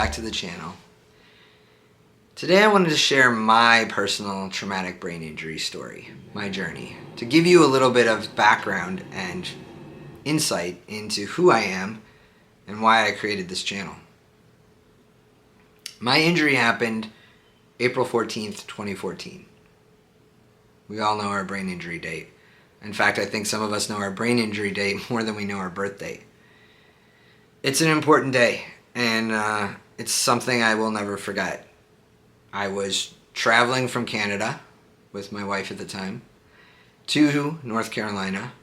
back to the channel. Today I wanted to share my personal traumatic brain injury story, my journey, to give you a little bit of background and insight into who I am and why I created this channel. My injury happened April 14th, 2014. We all know our brain injury date. In fact, I think some of us know our brain injury date more than we know our birth date. It's an important day, and it's something I will never forget. I was traveling from Canada with my wife at the time to North Carolina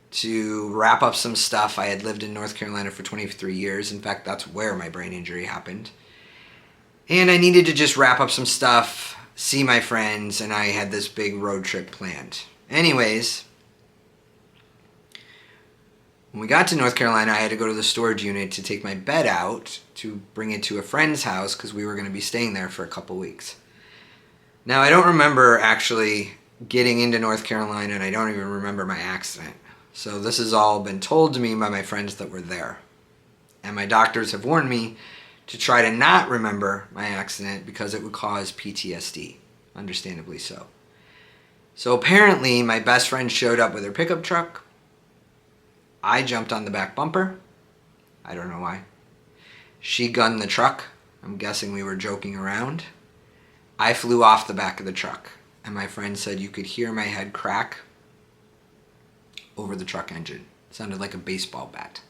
to wrap up some stuff. I had lived in North Carolina for 23 years. In fact, that's where my brain injury happened. And I needed to just wrap up some stuff, see my friends, and I had this big road trip planned. Anyways, when we got to North Carolina, I had to go to the storage unit to take my bed out to bring it to a friend's house because we were going to be staying there for a couple weeks. Now, I don't remember actually getting into North Carolina, and I don't even remember my accident. So this has all been told to me by my friends that were there. And my doctors have warned me to try to not remember my accident because it would cause PTSD, understandably so. So apparently, my best friend showed up with her pickup truck. I jumped on the back bumper. I don't know why. She gunned the truck. I'm guessing we were joking around. I flew off the back of the truck, and my friend said you could hear my head crack over the truck engine. It sounded like a baseball bat.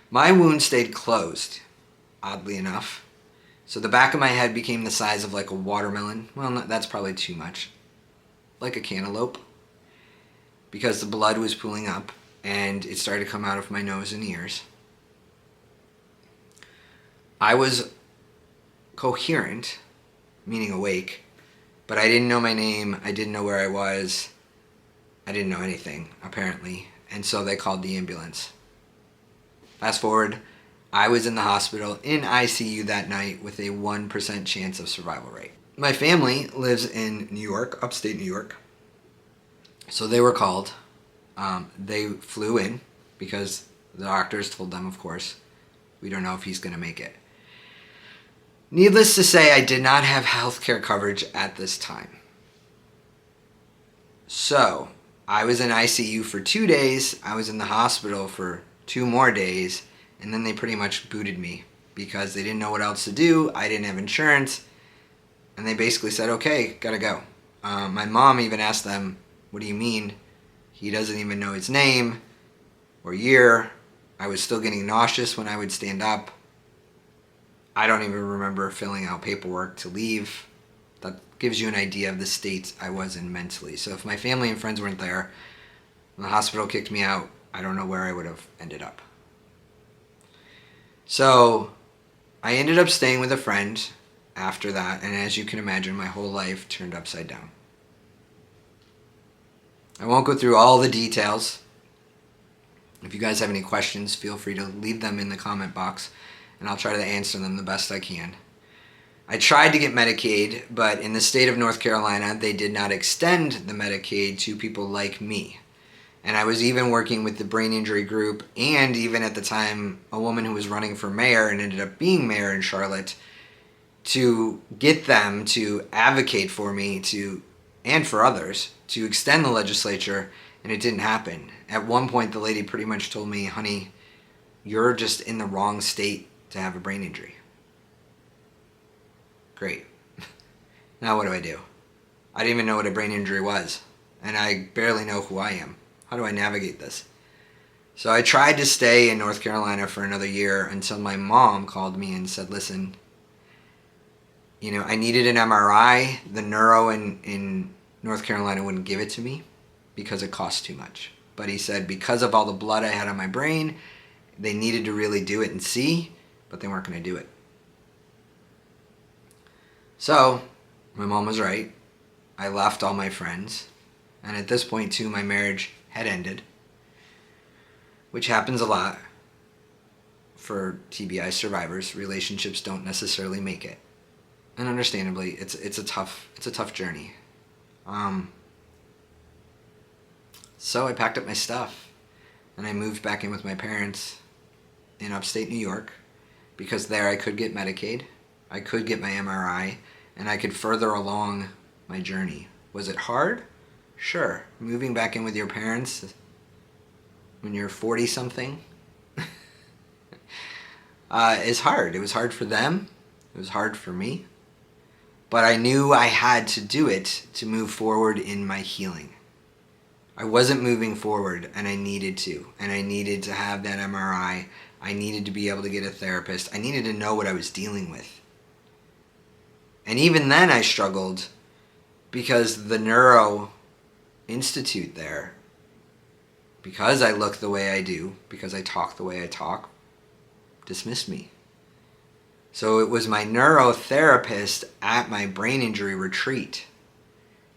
My wound stayed closed, oddly enough. So the back of my head became the size of like a watermelon. Well, that's probably too much. Like a cantaloupe. Because the blood was pooling up, and it started to come out of my nose and ears. I was coherent, meaning awake, but I didn't know my name, I didn't know where I was, I didn't know anything, apparently, and so they called the ambulance. Fast forward, I was in the hospital in ICU that night with a 1% chance of survival rate. My family lives in New York, upstate New York, so they were called. They flew in because the doctors told them, of course, we don't know if he's going to make it. Needless to say, I did not have healthcare coverage at this time. So I was in ICU for 2 days. I was in the hospital for 2 more days, and then they pretty much booted me because they didn't know what else to do. I didn't have insurance, and they basically said, okay, gotta go. My mom even asked them, what do you mean? He doesn't even know his name or year. I was still getting nauseous when I would stand up. I don't even remember filling out paperwork to leave. That gives you an idea of the state I was in mentally. So if my family and friends weren't there, and the hospital kicked me out, I don't know where I would have ended up. So I ended up staying with a friend after that, and as you can imagine, my whole life turned upside down. I won't go through all the details. If you guys have any questions, feel free to leave them in the comment box, and I'll try to answer them the best I can. I tried to get Medicaid, but in the state of North Carolina, they did not extend the Medicaid to people like me. And I was even working with the brain injury group, and even at the time, a woman who was running for mayor and ended up being mayor in Charlotte, to get them to advocate for me and for others to extend the legislature, and it didn't happen. At one point, the lady pretty much told me, honey, you're just in the wrong state to have a brain injury. Great. Now what do I do? I didn't even know what a brain injury was, and I barely know who I am. How do I navigate this? So I tried to stay in North Carolina for another year until my mom called me and said, listen, I needed an MRI. The neuro in North Carolina wouldn't give it to me because it cost too much. But he said because of all the blood I had on my brain, they needed to really do it and see, but they weren't going to do it. So my mom was right. I left all my friends. And at this point, too, my marriage had ended, which happens a lot for TBI survivors. Relationships don't necessarily make it. And understandably, it's a tough journey. So I packed up my stuff and I moved back in with my parents in upstate New York because there I could get Medicaid, I could get my MRI, and I could further along my journey. Was it hard? Sure. Moving back in with your parents when you're 40-something is hard. It was hard for them. It was hard for me. But I knew I had to do it to move forward in my healing. I wasn't moving forward, and I needed to. And I needed to have that MRI. I needed to be able to get a therapist. I needed to know what I was dealing with. And even then I struggled because the Neuro Institute there, because I look the way I do, because I talk the way I talk, dismissed me. So it was my neurotherapist at my brain injury retreat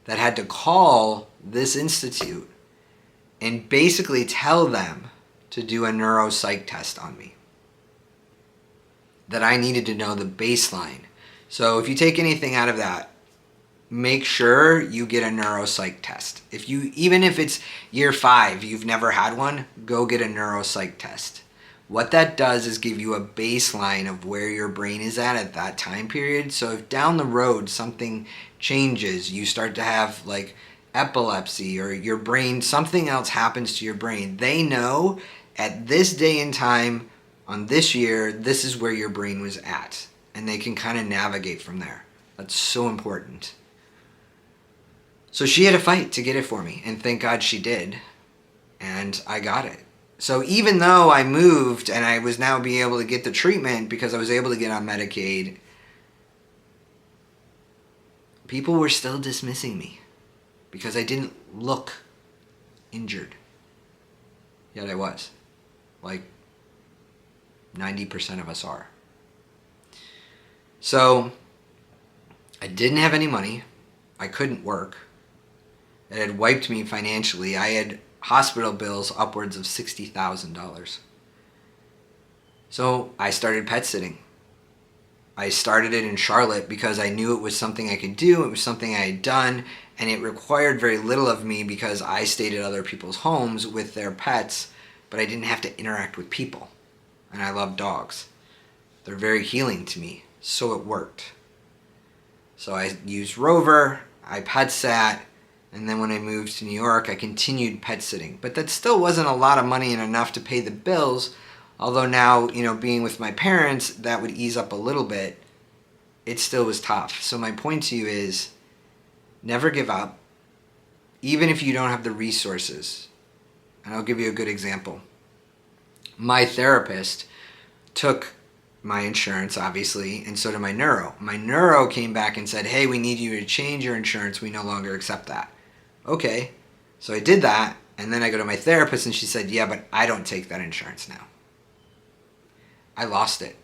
that had to call this institute and basically tell them to do a neuropsych test on me. That I needed to know the baseline. So if you take anything out of that, make sure you get a neuropsych test. Even if it's year 5, you've never had one, go get a neuropsych test. What that does is give you a baseline of where your brain is at that time period. So if down the road something changes, you start to have like epilepsy or your brain, something else happens to your brain, they know at this day and time on this year, this is where your brain was at. And they can kind of navigate from there. That's so important. So she had to fight to get it for me, and thank God she did, and I got it. So even though I moved and I was now being able to get the treatment because I was able to get on Medicaid, people were still dismissing me because I didn't look injured. Yet I was. Like 90% of us are. So I didn't have any money. I couldn't work. It had wiped me financially. I had hospital bills upwards of $60,000. So I started pet sitting. I started it in Charlotte because I knew it was something I could do. It was something I had done, and it required very little of me because I stayed at other people's homes with their pets, but I didn't have to interact with people. And I love dogs. They're very healing to me, so it worked. So I used Rover, I pet sat, and then when I moved to New York, I continued pet sitting. But that still wasn't a lot of money and enough to pay the bills. Although now, being with my parents, that would ease up a little bit. It still was tough. So my point to you is, never give up, even if you don't have the resources. And I'll give you a good example. My therapist took my insurance, obviously, and so did my neuro. My neuro came back and said, hey, we need you to change your insurance. We no longer accept that. Okay. So I did that, and then I go to my therapist, and she said, yeah, but I don't take that insurance now. I lost it.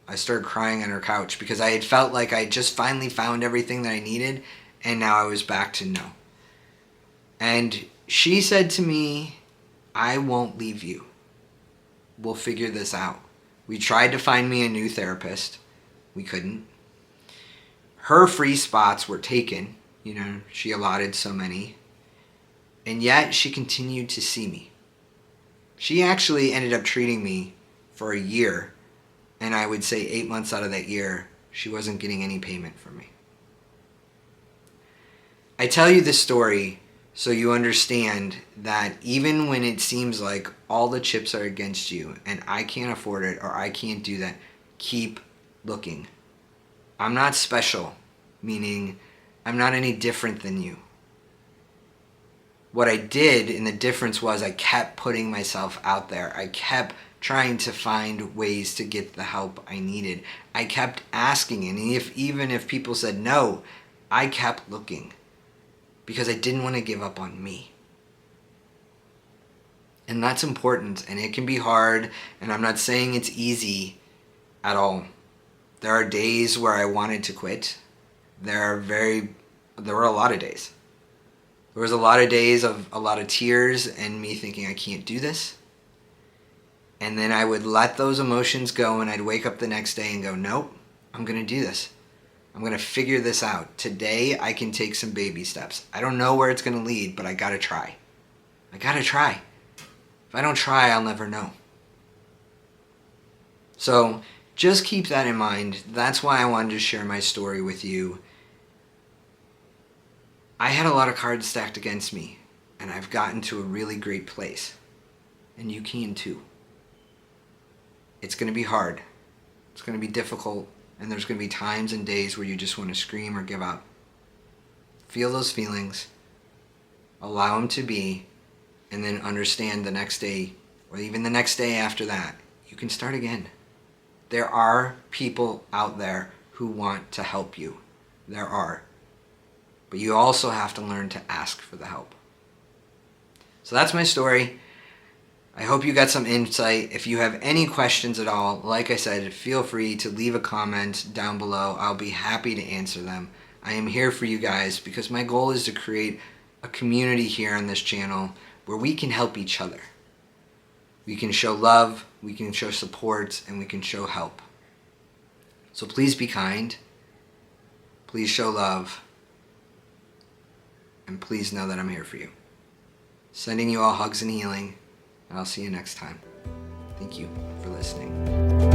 I started crying on her couch because I had felt like I just finally found everything that I needed, and now I was back to no. And she said to me, I won't leave you. We'll figure this out. We tried to find me a new therapist. We couldn't. Her free spots were taken. She allotted so many. And yet she continued to see me. She actually ended up treating me for a year. And I would say 8 months out of that year, she wasn't getting any payment from me. I tell you this story so you understand that even when it seems like all the chips are against you and I can't afford it or I can't do that, keep looking. I'm not special, meaning I'm not any different than you. What I did, and the difference was I kept putting myself out there. I kept trying to find ways to get the help I needed. I kept asking, and even if people said no, I kept looking because I didn't want to give up on me. And that's important, and it can be hard, and I'm not saying it's easy at all. There are days where I wanted to quit. There were a lot of days. There was a lot of days of a lot of tears and me thinking I can't do this. And then I would let those emotions go, and I'd wake up the next day and go, nope, I'm going to do this. I'm going to figure this out. Today I can take some baby steps. I don't know where it's going to lead, but I got to try. I got to try. If I don't try, I'll never know. So just keep that in mind. That's why I wanted to share my story with you. I had a lot of cards stacked against me, and I've gotten to a really great place. And you can too. It's going to be hard. It's going to be difficult, and there's going to be times and days where you just want to scream or give up. Feel those feelings, allow them to be, and then understand the next day, or even the next day after that, you can start again. There are people out there who want to help you. There are. But you also have to learn to ask for the help. So that's my story. I hope you got some insight. If you have any questions at all, like I said, feel free to leave a comment down below. I'll be happy to answer them. I am here for you guys because my goal is to create a community here on this channel where we can help each other. We can show love, we can show support, and we can show help. So please be kind. Please show love. And please know that I'm here for you. Sending you all hugs and healing. And I'll see you next time. Thank you for listening.